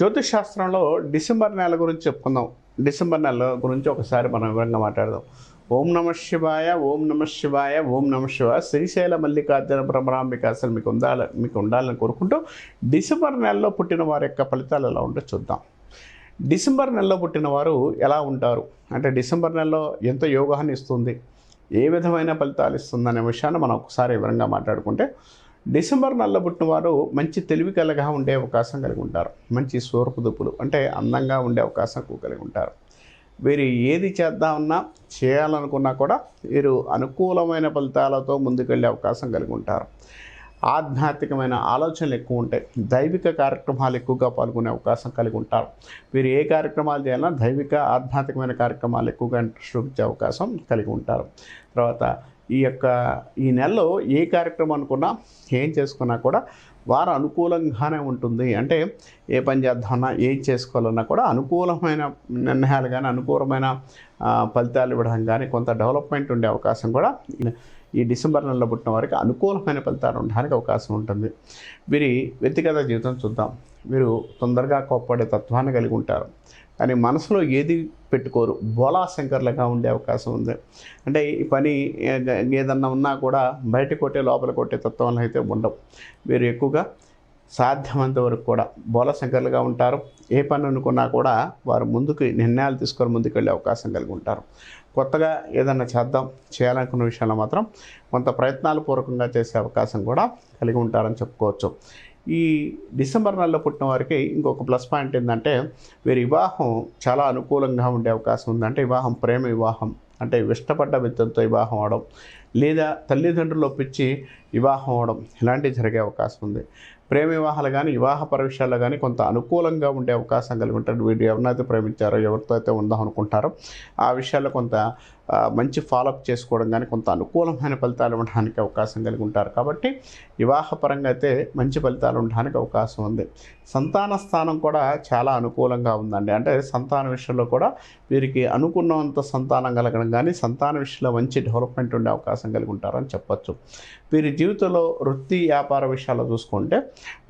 జ్యోతిష్ శాస్త్రంలో డిసెంబర్ నెల గురించి చెప్పుకుందాం. డిసెంబర్ నెల గురించి ఒకసారి మనం వివరంగా మాట్లాడదాం. ఓం నమ శివాయ, ఓం నమ శివాయ, ఓం నమ శివాయ. శ్రీశైల మల్లికార్జున భ్రమరాంబిక అసలు మీకు ఉండాలని కోరుకుంటూ డిసెంబర్ నెలలో పుట్టిన వారి యొక్క ఫలితాలు ఎలా ఉంటో చూద్దాం. డిసెంబర్ నెలలో పుట్టిన వారు ఎలా ఉంటారు అంటే డిసెంబర్ నెలలో ఎంత యోగాన్ని ఇస్తుంది, ఏ విధమైన ఫలితాలు ఇస్తుంది అనే విషయాన్ని మనం ఒకసారి వివరంగా మాట్లాడుకుంటే, డిసెంబర్ నెలలో పుట్టిన వారు మంచి తెలివి కలగా ఉండే అవకాశం కలిగి ఉంటారు. మంచి సూరపు దుప్పులు అంటే అందంగా ఉండే అవకాశం కలిగి ఉంటారు. వీరు ఏది చేద్దామన్నా చేయాలనుకున్నా కూడా వీరు అనుకూలమైన ఫలితాలతో ముందుకెళ్ళే అవకాశం కలిగి ఉంటారు. ఆధ్యాత్మికమైన ఆలోచనలు ఎక్కువ ఉంటాయి. దైవిక కార్యక్రమాలు ఎక్కువగా పాల్గొనే అవకాశం కలిగి ఉంటారు. వీరు ఏ కార్యక్రమాలు చేయాలన్నా దైవిక ఆధ్యాత్మికమైన కార్యక్రమాలు ఎక్కువగా ఇంట్రెస్ట్ చూపించే అవకాశం కలిగి ఉంటారు. తర్వాత ఈ నెలలో ఏ కార్యక్రమం అనుకున్నా ఏం చేసుకున్నా కూడా వారు అనుకూలంగానే ఉంటుంది. అంటే ఏ పని చేద్దామన్నా ఏం చేసుకోవాలన్నా కూడా అనుకూలమైన నిర్ణయాలు కానీ అనుకూలమైన ఫలితాలు ఇవ్వడం కానీ కొంత డెవలప్మెంట్ ఉండే అవకాశం కూడా ఈ డిసెంబర్ నెలలో పుట్టిన వారికి అనుకూలమైన ఫలితాలు ఉండడానికి అవకాశం ఉంటుంది. వీరి వ్యక్తిగత జీవితం చూద్దాం. వీరు తొందరగా కోప్పడే తత్వాన్ని కలిగి ఉంటారు. కానీ మనసులో ఏది పెట్టుకోరు, బోలాశంకర్లుగా ఉండే అవకాశం ఉంది. అంటే ఈ పని ఏదన్నా ఉన్నా కూడా బయట కొట్టే లోపల కొట్టే తత్వాలు అయితే ఉండవు. వీరు ఎక్కువగా సాధ్యమంత వరకు కూడా బోలాశంకర్లుగా ఉంటారు. ఏ పని అనుకున్నా కూడా వారు ముందుకు నిర్ణయాలు తీసుకొని ముందుకు వెళ్ళే అవకాశం కలిగి ఉంటారు. కొత్తగా ఏదన్నా చేయాలనుకున్న విషయంలో మాత్రం కొంత ప్రయత్నాలు పూర్వకంగా చేసే అవకాశం కూడా కలిగి ఉంటారని చెప్పుకోవచ్చు. ఈ డిసెంబర్ నెలలో పుట్టిన వారికి ఇంకొక ప్లస్ పాయింట్ ఏంటంటే వీరి వివాహం చాలా అనుకూలంగా ఉండే అవకాశం ఉంది. అంటే వివాహం ప్రేమ వివాహం అంటే ఇష్టపడ్డ వ్యక్తులతో వివాహం అవడం లేదా తల్లిదండ్రులు ఒప్పించి వివాహం అవడం ఇలాంటివి జరిగే అవకాశం ఉంది. ప్రేమ వివాహాలు కానీ వివాహపర విషయాల్లో కానీ కొంత అనుకూలంగా ఉండే అవకాశం కలిగి ఉంటారు. వీరు ఎవరినైతే ప్రేమించారో ఎవరితో అయితే ఉందాం అనుకుంటారో ఆ విషయాల్లో కొంత మంచి ఫాలోఅప్ చేసుకోవడం కానీ కొంత అనుకూలమైన ఫలితాలు ఉండడానికి అవకాశం కలిగి ఉంటారు. కాబట్టి వివాహపరంగా అయితే మంచి ఫలితాలు ఉండడానికి అవకాశం ఉంది. సంతాన స్థానం కూడా చాలా అనుకూలంగా ఉందండి. అంటే సంతాన విషయంలో కూడా వీరికి అనుకున్నంత సంతానం కలగడం కానీ సంతాన విషయంలో మంచి డెవలప్మెంట్ ఉండే అవకాశం కలిగి ఉంటారని చెప్పచ్చు. వీరి జీవితంలో వృత్తి వ్యాపార విషయాల్లో చూసుకుంటే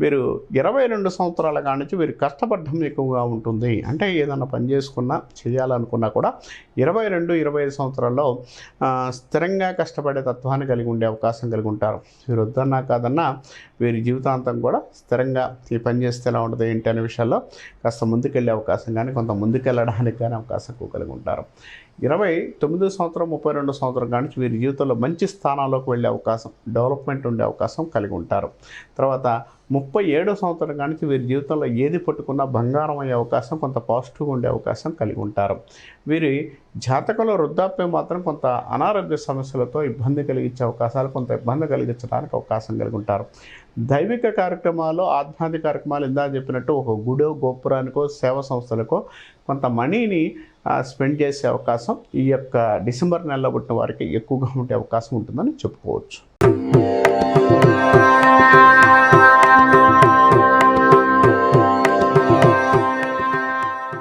వీరు 22 సంవత్సరాల కాడి నుంచి వీరు కష్టపడడం ఎక్కువగా ఉంటుంది. అంటే ఏదైనా పని చేసుకున్నా చేయాలనుకున్నా కూడా 22-25 సంవత్సరాల్లో స్థిరంగా కష్టపడే తత్వాన్ని కలిగి ఉండే అవకాశం కలిగి ఉంటారు. వీరు వద్దన్నా కాదన్నా వీరి జీవితాంతం కూడా స్థిరంగా ఈ పని చేస్తే ఎలా ఉంటుంది ఏంటి అనే విషయాల్లో కాస్త ముందుకెళ్ళే అవకాశం కానీ కొంత ముందుకెళ్ళడానికి కానీ అవకాశం కలిగి ఉంటారు. 29 సంవత్సరం 32 సంవత్సరం కానీ వీరి జీవితంలో మంచి స్థానాల్లోకి వెళ్ళే అవకాశం డెవలప్మెంట్ ఉండే అవకాశం కలిగి ఉంటారు. తర్వాత 37 సంవత్సరం కానీ వీరి జీవితంలో ఏది పట్టుకున్నా బంగారం అయ్యే అవకాశం కొంత పాజిటివ్గా ఉండే అవకాశం కలిగి ఉంటారు. వీరి జాతకంలో వృద్ధాప్యం మాత్రం కొంత అనారోగ్య సమస్యలతో ఇబ్బంది కలిగించే అవకాశాలు కొంత ఇబ్బంది కలిగించడానికి అవకాశం కలిగి ఉంటారు. దైవిక కార్యక్రమాలు ఆధ్యాత్మిక కార్యక్రమాలు ఇందా చెప్పినట్టు ఒక గుడో గోపురానికో సేవా సంస్థలకో కొంత మనీని స్పెండ్ చేసే అవకాశం ఈ యొక్క డిసెంబర్ నెలలో పుట్టిన వారికి ఎక్కువగా ఉండే అవకాశం ఉంటుందని చెప్పుకోవచ్చు.